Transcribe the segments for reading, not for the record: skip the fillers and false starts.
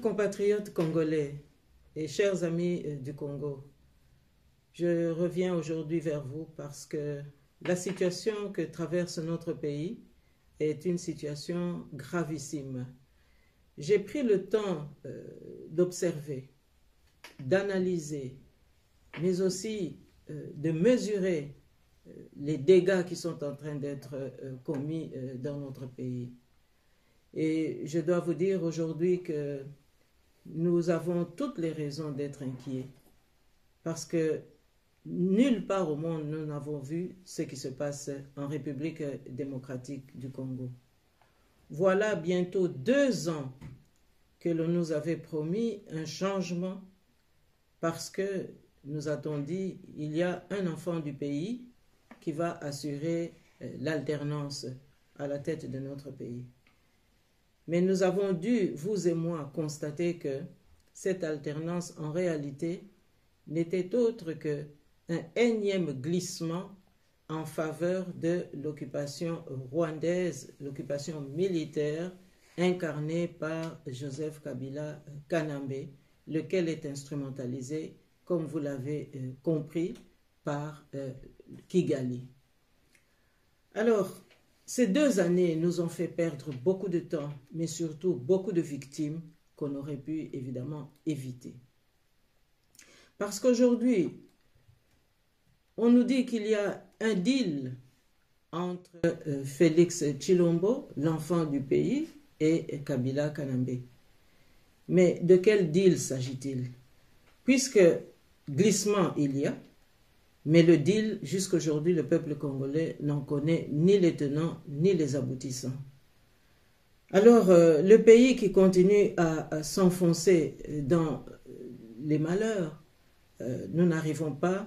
Chers compatriotes congolais et chers amis du Congo, je reviens aujourd'hui vers vous parce que la situation que traverse notre pays est une situation gravissime. J'ai pris le temps d'observer, d'analyser, mais aussi de mesurer les dégâts qui sont en train d'être commis dans notre pays. Et je dois vous dire aujourd'hui que nous avons toutes les raisons d'être inquiets parce que nulle part au monde nous n'avons vu ce qui se passe en République démocratique du Congo. Voilà bientôt 2 ans que l'on nous avait promis un changement parce que nous a-t-on dit il y a un enfant du pays qui va assurer l'alternance à la tête de notre pays. Mais nous avons dû, vous et moi, constater que cette alternance, en réalité, n'était autre qu'un énième glissement en faveur de l'occupation rwandaise, l'occupation militaire incarnée par Joseph Kabila Kanambe, lequel est instrumentalisé, comme vous l'avez compris, par Kigali. Alors, ces 2 années nous ont fait perdre beaucoup de temps, mais surtout beaucoup de victimes qu'on aurait pu évidemment éviter. Parce qu'aujourd'hui, on nous dit qu'il y a un deal entre Félix Tshilombo, l'enfant du pays, et Kabila Kanambe. Mais de quel deal s'agit-il? Puisque glissement il y a, mais le deal, jusqu'aujourd'hui, le peuple congolais n'en connaît ni les tenants ni les aboutissants. Alors, le pays qui continue à s'enfoncer dans les malheurs, nous n'arrivons pas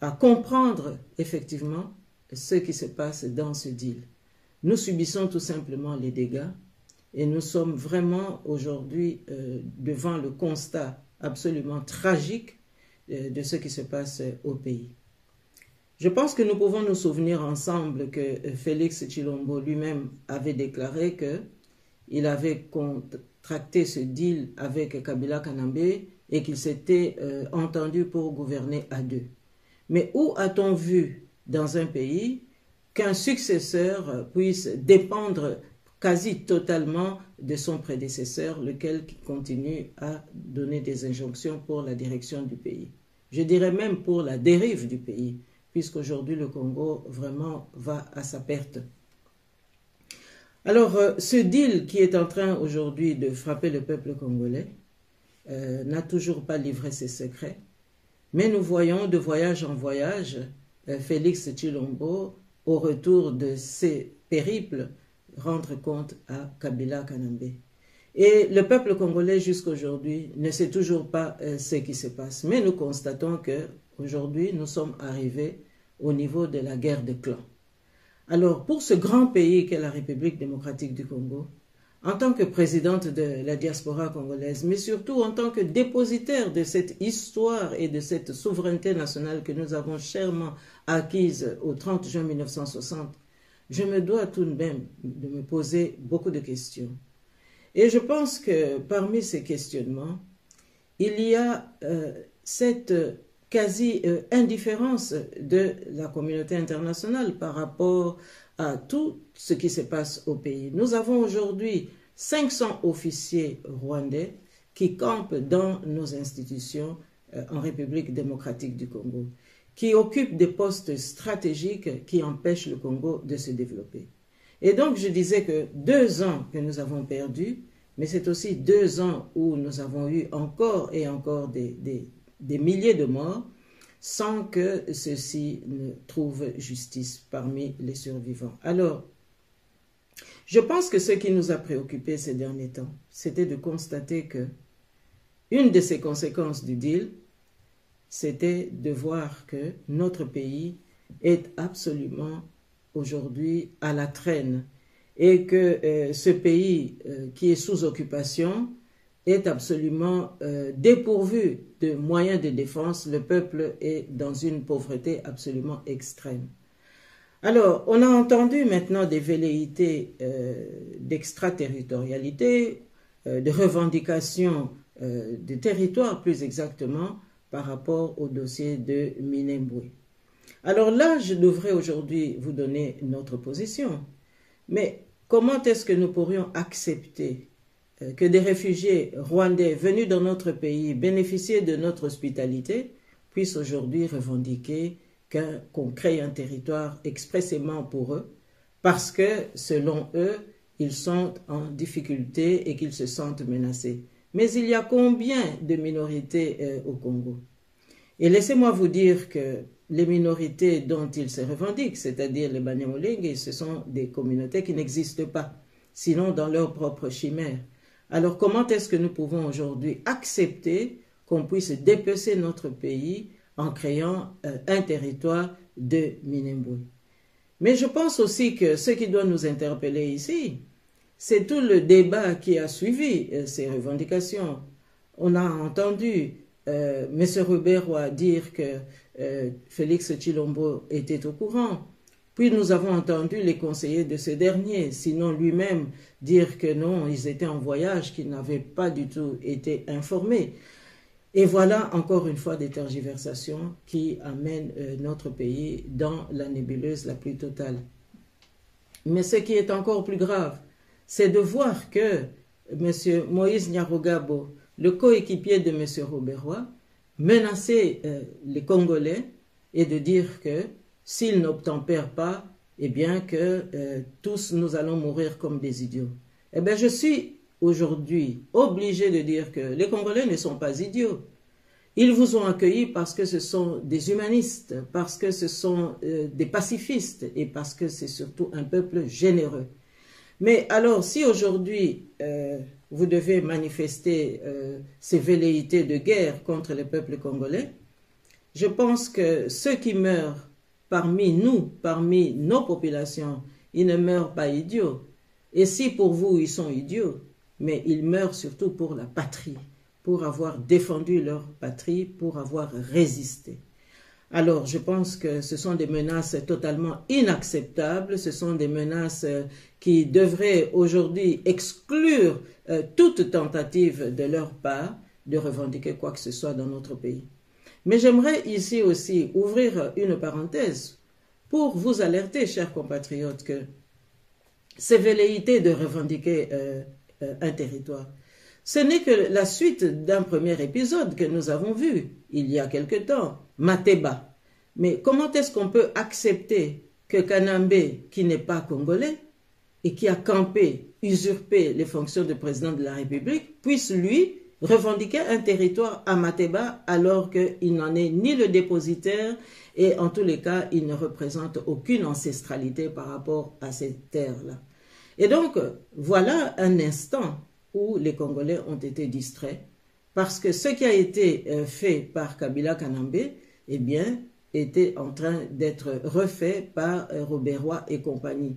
à comprendre effectivement ce qui se passe dans ce deal. Nous subissons tout simplement les dégâts et nous sommes vraiment aujourd'hui devant le constat absolument tragique de ce qui se passe au pays. Je pense que nous pouvons nous souvenir ensemble que Félix Tshilombo lui-même avait déclaré qu'il avait contracté ce deal avec Kabila Kanambe et qu'il s'était entendu pour gouverner à 2. Mais où a-t-on vu dans un pays qu'un successeur puisse dépendre quasi totalement de son prédécesseur, lequel continue à donner des injonctions pour la direction du pays. Je dirais même pour la dérive du pays, puisqu'aujourd'hui le Congo vraiment va à sa perte. Alors, ce deal qui est en train aujourd'hui de frapper le peuple congolais n'a toujours pas livré ses secrets, mais nous voyons de voyage en voyage Félix Tshilombo, au retour de ses périples, rendre compte à Kabila Kanambe. Et le peuple congolais jusqu'aujourd'hui ne sait toujours pas ce qui se passe. Mais nous constatons qu'aujourd'hui, nous sommes arrivés au niveau de la guerre de clans. Alors, pour ce grand pays qu'est la République démocratique du Congo, en tant que présidente de la diaspora congolaise, mais surtout en tant que dépositaire de cette histoire et de cette souveraineté nationale que nous avons chèrement acquise au 30 juin 1960, je me dois tout de même de me poser beaucoup de questions. Et je pense que parmi ces questionnements, il y a cette quasi-indifférence de la communauté internationale par rapport à tout ce qui se passe au pays. Nous avons aujourd'hui 500 officiers rwandais qui campent dans nos institutions en République démocratique du Congo, qui occupent des postes stratégiques qui empêchent le Congo de se développer. Et donc je disais que 2 ans que nous avons perdus, mais c'est aussi 2 ans où nous avons eu encore et encore des milliers de morts sans que ceux-ci ne trouvent justice parmi les survivants. Alors, je pense que ce qui nous a préoccupés ces derniers temps, c'était de constater que une de ces conséquences du deal, c'était de voir que notre pays est absolument aujourd'hui à la traîne et que ce pays qui est sous occupation est absolument dépourvu de moyens de défense. Le peuple est dans une pauvreté absolument extrême. Alors, on a entendu maintenant des velléités d'extraterritorialité de revendication de territoire, plus exactement, par rapport au dossier de Minembwe. Alors là, je devrais aujourd'hui vous donner notre position. Mais comment est-ce que nous pourrions accepter que des réfugiés rwandais venus dans notre pays, bénéficier de notre hospitalité, puissent aujourd'hui revendiquer qu'on crée un territoire expressément pour eux, parce que, selon eux, ils sont en difficulté et qu'ils se sentent menacés. Mais il y a combien de minorités au Congo? Et laissez-moi vous dire que les minorités dont ils se revendiquent, c'est-à-dire les Banyamulenge, ce sont des communautés qui n'existent pas, sinon dans leur propre chimère. Alors comment est-ce que nous pouvons aujourd'hui accepter qu'on puisse dépecer notre pays en créant un territoire de Minembwe? Mais je pense aussi que ce qui doit nous interpeller ici, c'est tout le débat qui a suivi ces revendications. On a entendu M. Robert dire que Félix Tshilombo était au courant. Puis nous avons entendu les conseillers de ce dernier, sinon lui-même dire que non, ils étaient en voyage, qu'ils n'avaient pas du tout été informés. Et voilà encore une fois des tergiversations qui amènent notre pays dans la nébuleuse la plus totale. Mais ce qui est encore plus grave, c'est de voir que M. Moïse Nyarugabo, le coéquipier de M. Robert Roy, menaçait les Congolais et de dire que s'ils n'obtempèrent pas, eh bien que tous nous allons mourir comme des idiots. Eh bien, je suis aujourd'hui obligé de dire que les Congolais ne sont pas idiots. Ils vous ont accueillis parce que ce sont des humanistes, parce que ce sont des pacifistes et parce que c'est surtout un peuple généreux. Mais alors, si aujourd'hui vous devez manifester ces velléités de guerre contre le peuple congolais, je pense que ceux qui meurent parmi nous, parmi nos populations, ils ne meurent pas idiots. Et si pour vous, ils sont idiots, mais ils meurent surtout pour la patrie, pour avoir défendu leur patrie, pour avoir résisté. Alors, je pense que ce sont des menaces totalement inacceptables, ce sont des menaces qui devraient aujourd'hui exclure toute tentative de leur part de revendiquer quoi que ce soit dans notre pays. Mais j'aimerais ici aussi ouvrir une parenthèse pour vous alerter, chers compatriotes, que ces velléités de revendiquer un territoire, ce n'est que la suite d'un premier épisode que nous avons vu il y a quelque temps, Mateba. Mais comment est-ce qu'on peut accepter que Kanambe, qui n'est pas congolais et qui a campé, usurpé les fonctions de président de la République, puisse lui revendiquer un territoire à Mateba alors qu'il n'en est ni le dépositaire et en tous les cas, il ne représente aucune ancestralité par rapport à ces terres-là. Et donc, voilà un instant où les Congolais ont été distraits parce que ce qui a été fait par Kabila Kanambe, eh bien, était en train d'être refait par Robert Roy et compagnie.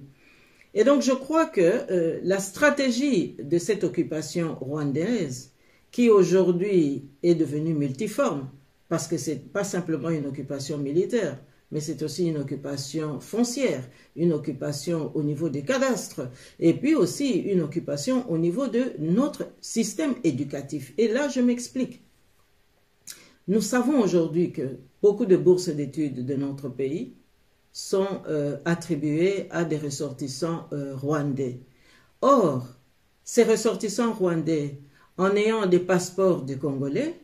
Et donc, je crois que la stratégie de cette occupation rwandaise, qui aujourd'hui est devenue multiforme, parce que ce n'est pas simplement une occupation militaire, mais c'est aussi une occupation foncière, une occupation au niveau des cadastres, et puis aussi une occupation au niveau de notre système éducatif. Et là, je m'explique. Nous savons aujourd'hui que beaucoup de bourses d'études de notre pays sont attribuées à des ressortissants rwandais. Or, ces ressortissants rwandais, en ayant des passeports de Congolais,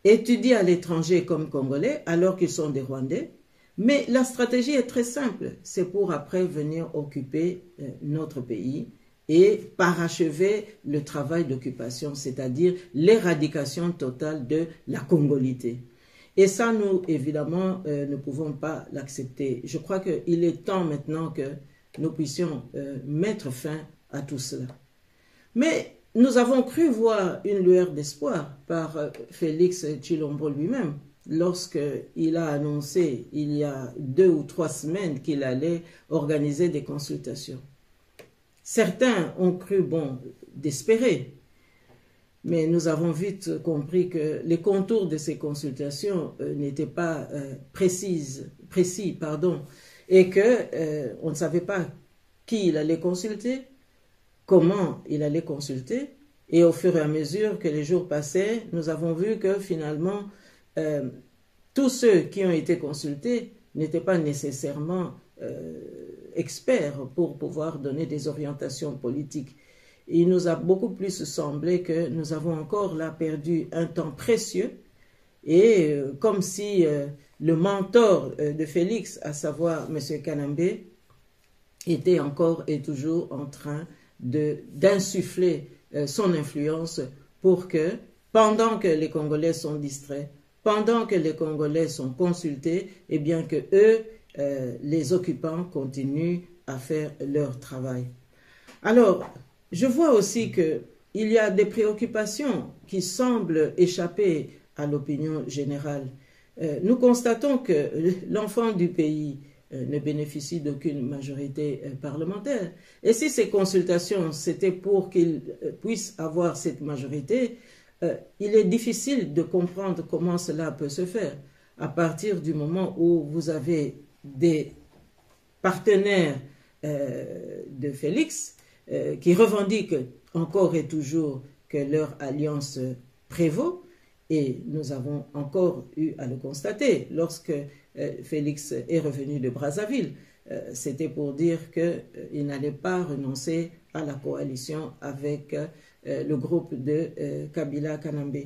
étudient à l'étranger comme Congolais alors qu'ils sont des Rwandais. Mais la stratégie est très simple, c'est pour après venir occuper notre pays et parachever le travail d'occupation, c'est-à-dire l'éradication totale de la congolité. Et ça, nous, évidemment, ne pouvons pas l'accepter. Je crois qu'il est temps maintenant que nous puissions mettre fin à tout cela. Mais nous avons cru voir une lueur d'espoir par Félix Tshilombo lui-même, lorsqu'il a annoncé il y a 2 ou 3 semaines qu'il allait organiser des consultations. Certains ont cru bon d'espérer, mais nous avons vite compris que les contours de ces consultations n'étaient pas précis, et que on ne savait pas qui il allait consulter, comment il allait consulter, Et au fur et à mesure que les jours passaient, nous avons vu que finalement, tous ceux qui ont été consultés n'étaient pas nécessairement experts pour pouvoir donner des orientations politiques. Il nous a beaucoup plus semblé que nous avons encore là perdu un temps précieux et comme si le mentor de Félix, à savoir M. Kanambe, était encore et toujours en train d'insuffler son influence pour que, pendant que les Congolais sont distraits, pendant que les Congolais sont consultés, eh bien que eux, les occupants, continuent à faire leur travail. Alors, je vois aussi qu'il y a des préoccupations qui semblent échapper à l'opinion générale. Nous constatons que l'enfant du pays ne bénéficie d'aucune majorité parlementaire. Et si ces consultations, c'était pour qu'il puisse avoir cette majorité, il est difficile de comprendre comment cela peut se faire à partir du moment où vous avez des partenaires de Félix qui revendiquent encore et toujours que leur alliance prévaut, et nous avons encore eu à le constater lorsque Félix est revenu de Brazzaville. C'était pour dire qu'il n'allait pas renoncer à la coalition avec le groupe de Kabila Kanambe.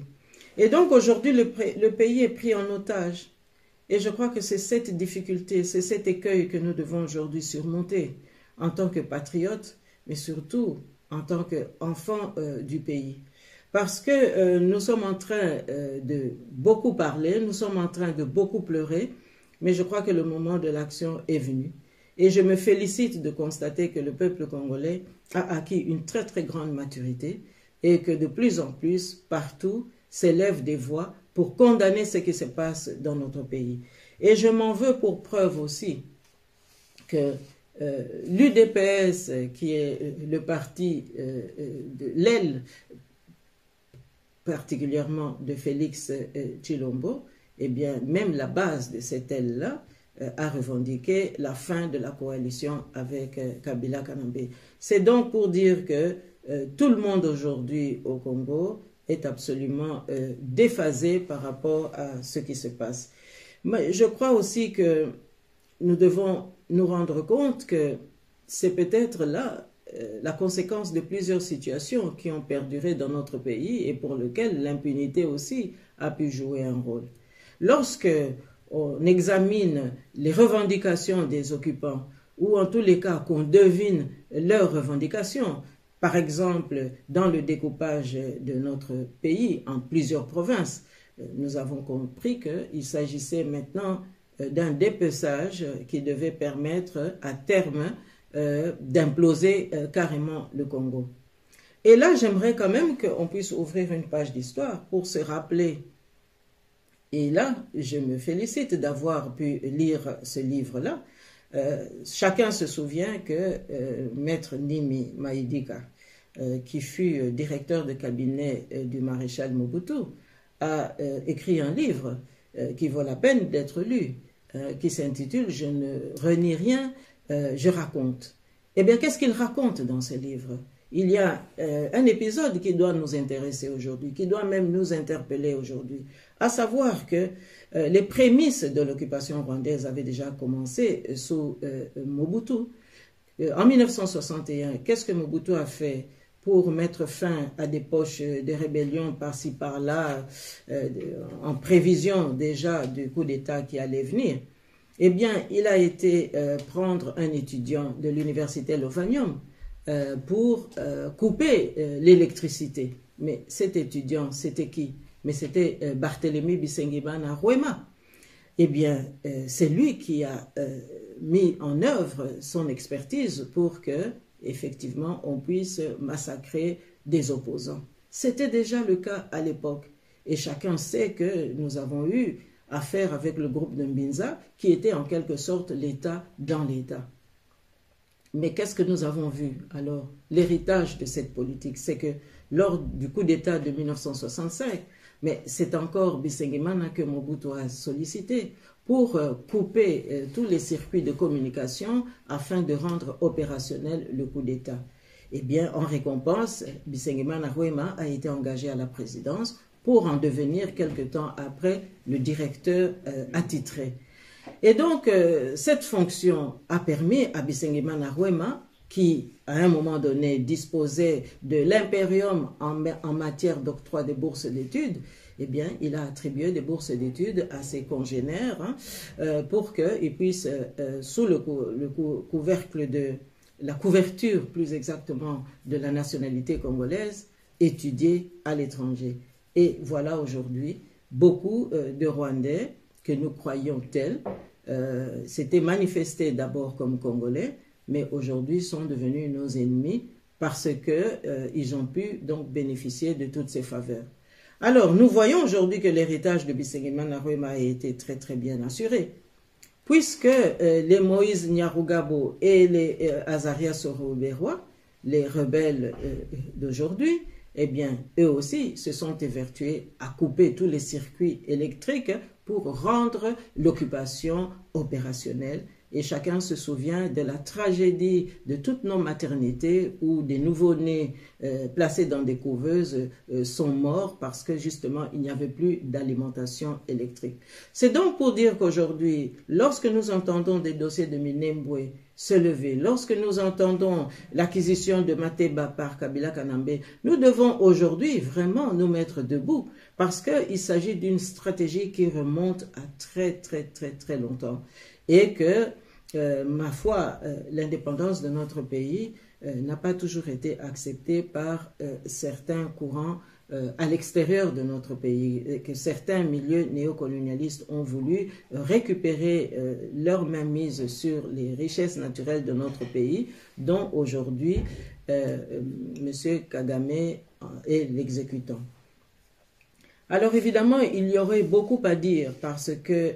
Et donc aujourd'hui, le pays est pris en otage. Et je crois que c'est cette difficulté, c'est cet écueil que nous devons aujourd'hui surmonter en tant que patriotes, mais surtout en tant qu'enfants du pays. Parce que nous sommes en train de beaucoup parler, nous sommes en train de beaucoup pleurer, mais je crois que le moment de l'action est venu. Et je me félicite de constater que le peuple congolais a acquis une très très grande maturité et que de plus en plus, partout, s'élèvent des voix pour condamner ce qui se passe dans notre pays. Et je m'en veux pour preuve aussi que l'UDPS, qui est le parti de l'aile particulièrement de Félix Tshilombo, eh bien, même la base de cette aile-là a revendiqué la fin de la coalition avec Kabila Kanambe. C'est donc pour dire que tout le monde aujourd'hui au Congo est absolument déphasé par rapport à ce qui se passe. Mais je crois aussi que nous devons nous rendre compte que c'est peut-être là la conséquence de plusieurs situations qui ont perduré dans notre pays et pour lesquelles l'impunité aussi a pu jouer un rôle. Lorsque on examine les revendications des occupants, ou en tous les cas qu'on devine leurs revendications, par exemple dans le découpage de notre pays en plusieurs provinces, nous avons compris qu'il s'agissait maintenant d'un dépeçage qui devait permettre à terme d'imploser carrément le Congo. Et là, j'aimerais quand même qu'on puisse ouvrir une page d'histoire pour se rappeler. Et là, je me félicite d'avoir pu lire ce livre-là. Chacun se souvient que Maître Nimi Maïdika, qui fut directeur de cabinet du maréchal Mobutu, a écrit un livre qui vaut la peine d'être lu, qui s'intitule « Je ne renie rien, je raconte ». Eh bien, qu'est-ce qu'il raconte dans ce livre? Il y a un épisode qui doit nous intéresser aujourd'hui, qui doit même nous interpeller aujourd'hui, à savoir que les prémices de l'occupation rwandaise avaient déjà commencé sous Mobutu. En 1961, qu'est-ce que Mobutu a fait pour mettre fin à des poches de rébellion par-ci par-là, en prévision déjà du coup d'État qui allait venir? Eh bien, il a été prendre un étudiant de l'université Lovanium pour couper l'électricité. Mais cet étudiant, c'était qui? Mais c'était Barthélemy Bisengimana Rwema. Eh bien, c'est lui qui a mis en œuvre son expertise pour que, effectivement, on puisse massacrer des opposants. C'était déjà le cas à l'époque. Et chacun sait que nous avons eu affaire avec le groupe de Mbinza, qui était en quelque sorte l'État dans l'État. Mais qu'est-ce que nous avons vu alors? L'héritage de cette politique, c'est que lors du coup d'État de 1965, mais c'est encore Bisengimana que Mobutu a sollicité pour couper tous les circuits de communication afin de rendre opérationnel le coup d'État. eh bien, en récompense, Bisengimana Ruema a été engagé à la présidence pour en devenir quelque temps après le directeur attitré. Et donc, cette fonction a permis à Bisengimana Ruema, qui, à un moment donné, disposait de l'impérium en matière d'octroi de bourses d'études, eh bien, il a attribué des bourses d'études à ses congénères pour qu'ils puissent, sous le couvercle de la couverture, plus exactement, de la nationalité congolaise, étudier à l'étranger. Et voilà aujourd'hui, beaucoup de Rwandais que nous croyions tels s'étaient manifestés d'abord comme Congolais, mais aujourd'hui sont devenus nos ennemis parce qu'ils ont pu donc bénéficier de toutes ces faveurs. Alors, nous voyons aujourd'hui que l'héritage de Bisengimana Ruema a été très très bien assuré, puisque les Moïse Nyarugabo et les Azaria Soro-Berwa, les rebelles d'aujourd'hui, eh bien, eux aussi se sont évertués à couper tous les circuits électriques pour rendre l'occupation opérationnelle. Et chacun se souvient de la tragédie de toutes nos maternités où des nouveau-nés placés dans des couveuses sont morts parce que justement il n'y avait plus d'alimentation électrique. C'est donc pour dire qu'aujourd'hui, lorsque nous entendons des dossiers de Minembwe se lever, lorsque nous entendons l'acquisition de Mateba par Kabila Kanambe, nous devons aujourd'hui vraiment nous mettre debout parce qu'il s'agit d'une stratégie qui remonte à très longtemps. Et que, ma foi, l'indépendance de notre pays n'a pas toujours été acceptée par certains courants à l'extérieur de notre pays, et que certains milieux néocolonialistes ont voulu récupérer leur mainmise sur les richesses naturelles de notre pays, dont aujourd'hui M. Kagame est l'exécutant. Alors évidemment, il y aurait beaucoup à dire parce que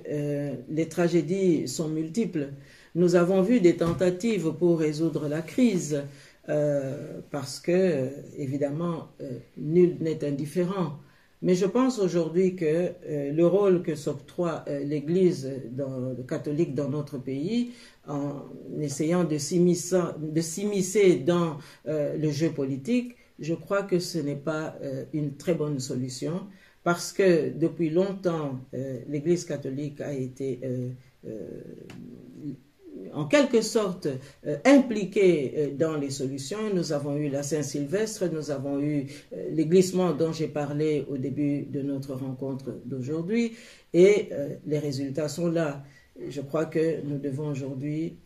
les tragédies sont multiples. Nous avons vu des tentatives pour résoudre la crise parce que, évidemment, nul n'est indifférent. Mais je pense aujourd'hui que le rôle que s'octroie l'Église catholique dans notre pays, en essayant de s'immiscer dans le jeu politique, je crois que ce n'est pas une très bonne solution. Parce que depuis longtemps, l'Église catholique a été en quelque sorte impliquée dans les solutions. Nous avons eu la Saint-Sylvestre, nous avons eu les glissements dont j'ai parlé au début de notre rencontre d'aujourd'hui, et les résultats sont là. Je crois que nous devons aujourd'hui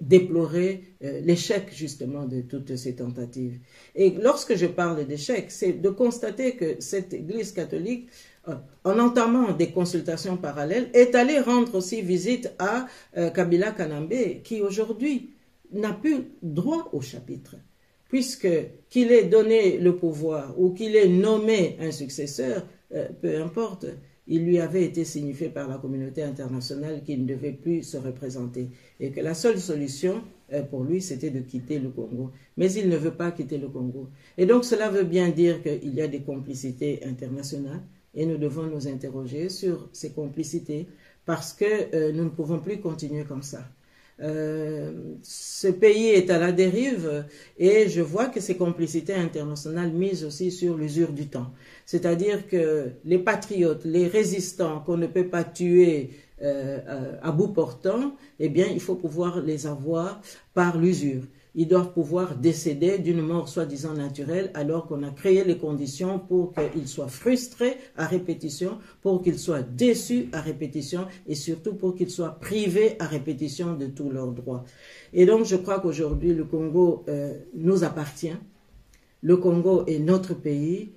déplorer l'échec justement de toutes ces tentatives. Et lorsque je parle d'échec, c'est de constater que cette Église catholique, en entamant des consultations parallèles, est allée rendre aussi visite à Kabila Kanambe, qui aujourd'hui n'a plus droit au chapitre, puisque qu'il ait donné le pouvoir ou qu'il ait nommé un successeur, peu importe, il lui avait été signifié par la communauté internationale qu'il ne devait plus se représenter et que la seule solution pour lui, c'était de quitter le Congo. Mais il ne veut pas quitter le Congo. Et donc cela veut bien dire qu'il y a des complicités internationales et nous devons nous interroger sur ces complicités parce que nous ne pouvons plus continuer comme ça. Ce pays est à la dérive et je vois que ces complicités internationales misent aussi sur l'usure du temps. C'est-à-dire que les patriotes, les résistants qu'on ne peut pas tuer à bout portant, eh bien, il faut pouvoir les avoir par l'usure. Ils doivent pouvoir décéder d'une mort soi-disant naturelle alors qu'on a créé les conditions pour qu'ils soient frustrés à répétition, pour qu'ils soient déçus à répétition et surtout pour qu'ils soient privés à répétition de tous leurs droits. Et donc je crois qu'aujourd'hui le Congo nous appartient. Le Congo est notre pays.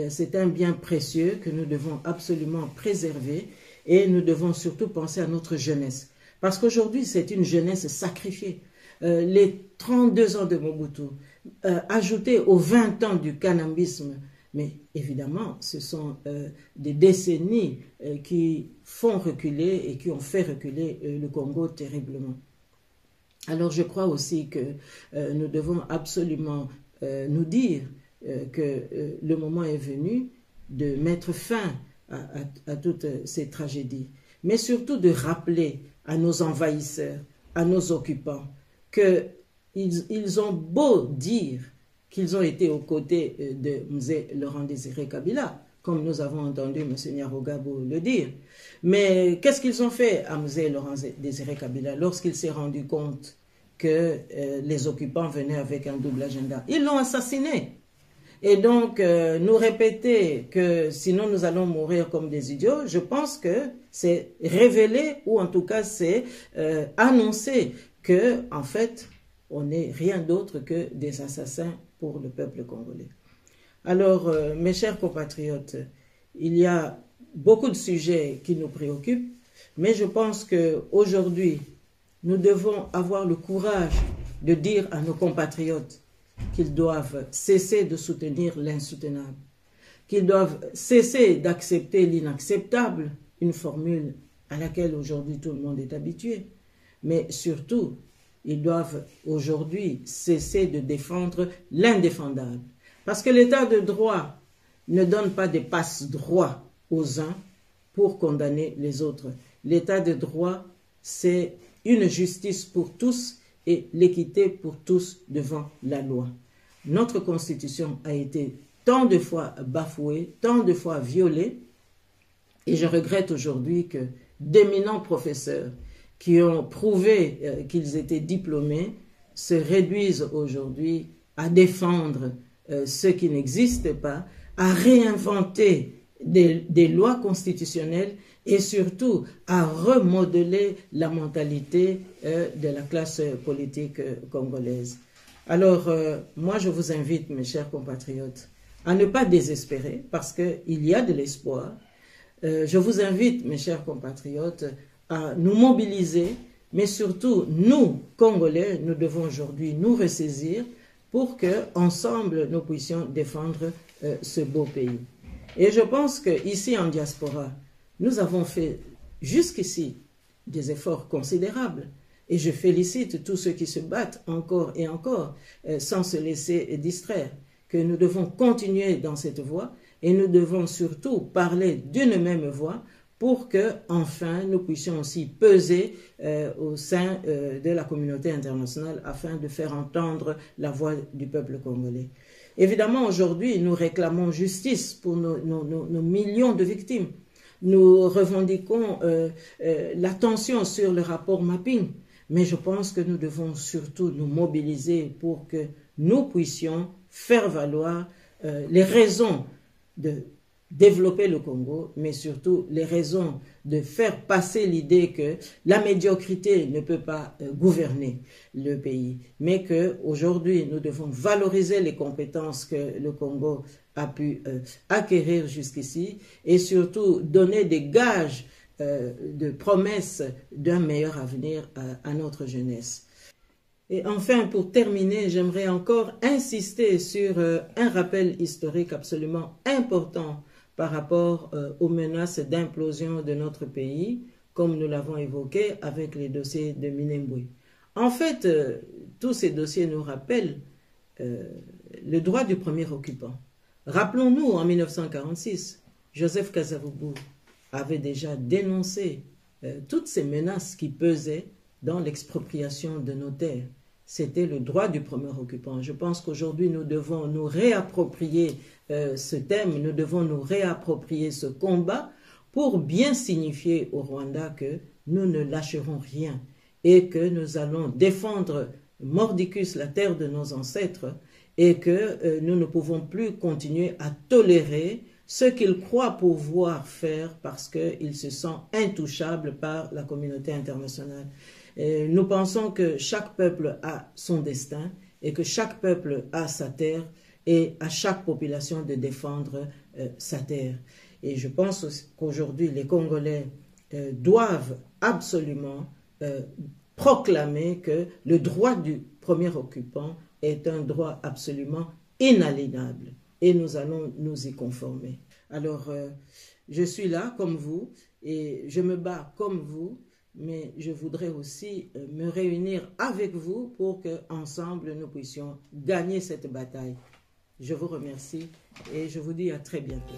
C'est un bien précieux que nous devons absolument préserver et nous devons surtout penser à notre jeunesse. Parce qu'aujourd'hui c'est une jeunesse sacrifiée. Les 32 ans de Mobutu, ajoutés aux 20 ans du cannabisme, mais évidemment, ce sont des décennies qui font reculer et qui ont fait reculer le Congo terriblement. Alors je crois aussi que nous devons absolument nous dire que le moment est venu de mettre fin à toutes ces tragédies, mais surtout de rappeler à nos envahisseurs, à nos occupants, que ils ont beau dire qu'ils ont été aux côtés de Mzee Laurent Désiré Kabila, comme nous avons entendu M. Nyarogabo le dire. Mais qu'est-ce qu'ils ont fait à Mzee Laurent Désiré Kabila lorsqu'il s'est rendu compte que les occupants venaient avec un double agenda? Ils l'ont assassiné. Et donc, nous répéter que sinon nous allons mourir comme des idiots, je pense que c'est révéler, ou en tout cas c'est annoncer que, en fait, on n'est rien d'autre que des assassins pour le peuple congolais. Alors, mes chers compatriotes, il y a beaucoup de sujets qui nous préoccupent, mais je pense qu'aujourd'hui, nous devons avoir le courage de dire à nos compatriotes qu'ils doivent cesser de soutenir l'insoutenable, qu'ils doivent cesser d'accepter l'inacceptable, une formule à laquelle aujourd'hui tout le monde est habitué, mais surtout, ils doivent aujourd'hui cesser de défendre l'indéfendable. Parce que l'état de droit ne donne pas des passe-droits aux uns pour condamner les autres. L'état de droit, c'est une justice pour tous et l'équité pour tous devant la loi. Notre Constitution a été tant de fois bafouée, tant de fois violée, et je regrette aujourd'hui que d'éminents professeurs qui ont prouvé qu'ils étaient diplômés se réduisent aujourd'hui à défendre ce qui n'existe pas, à réinventer des lois constitutionnelles et surtout à remodeler la mentalité de la classe politique congolaise. Alors, moi je vous invite, mes chers compatriotes, à ne pas désespérer parce qu'il y a de l'espoir. Je vous invite, mes chers compatriotes, à nous mobiliser, mais surtout, nous, Congolais, nous devons aujourd'hui nous ressaisir pour qu'ensemble, nous puissions défendre ce beau pays. Et je pense qu'ici, en diaspora, nous avons fait jusqu'ici des efforts considérables. Et je félicite tous ceux qui se battent encore et encore, sans se laisser distraire, que nous devons continuer dans cette voie et nous devons surtout parler d'une même voix pour que, enfin, nous puissions aussi peser au sein de la communauté internationale afin de faire entendre la voix du peuple congolais. Évidemment, aujourd'hui, nous réclamons justice pour nos millions de victimes. Nous revendiquons l'attention sur le rapport mapping, mais je pense que nous devons surtout nous mobiliser pour que nous puissions faire valoir les raisons de développer le Congo, mais surtout les raisons de faire passer l'idée que la médiocrité ne peut pas gouverner le pays, mais qu'aujourd'hui nous devons valoriser les compétences que le Congo a pu acquérir jusqu'ici et surtout donner des gages de promesses d'un meilleur avenir à notre jeunesse. Et enfin, pour terminer, j'aimerais encore insister sur un rappel historique absolument important par rapport aux menaces d'implosion de notre pays, comme nous l'avons évoqué avec les dossiers de Minembwe. En fait, tous ces dossiers nous rappellent le droit du premier occupant. Rappelons-nous, en 1946, Joseph Kasavubu avait déjà dénoncé toutes ces menaces qui pesaient dans l'expropriation de nos terres. C'était le droit du premier occupant. Je pense qu'aujourd'hui, nous devons nous réapproprier ce thème, nous devons nous réapproprier ce combat pour bien signifier au Rwanda que nous ne lâcherons rien et que nous allons défendre mordicus la terre de nos ancêtres et que nous ne pouvons plus continuer à tolérer ce qu'ils croient pouvoir faire parce qu'ils se sentent intouchables par la communauté internationale. Nous pensons que chaque peuple a son destin et que chaque peuple a sa terre et à chaque population de défendre sa terre. Et je pense qu'aujourd'hui, les Congolais doivent absolument proclamer que le droit du premier occupant est un droit absolument inaliénable et nous allons nous y conformer. Alors, je suis là comme vous et je me bats comme vous, mais je voudrais aussi me réunir avec vous pour qu'ensemble nous puissions gagner cette bataille. Je vous remercie et je vous dis à très bientôt.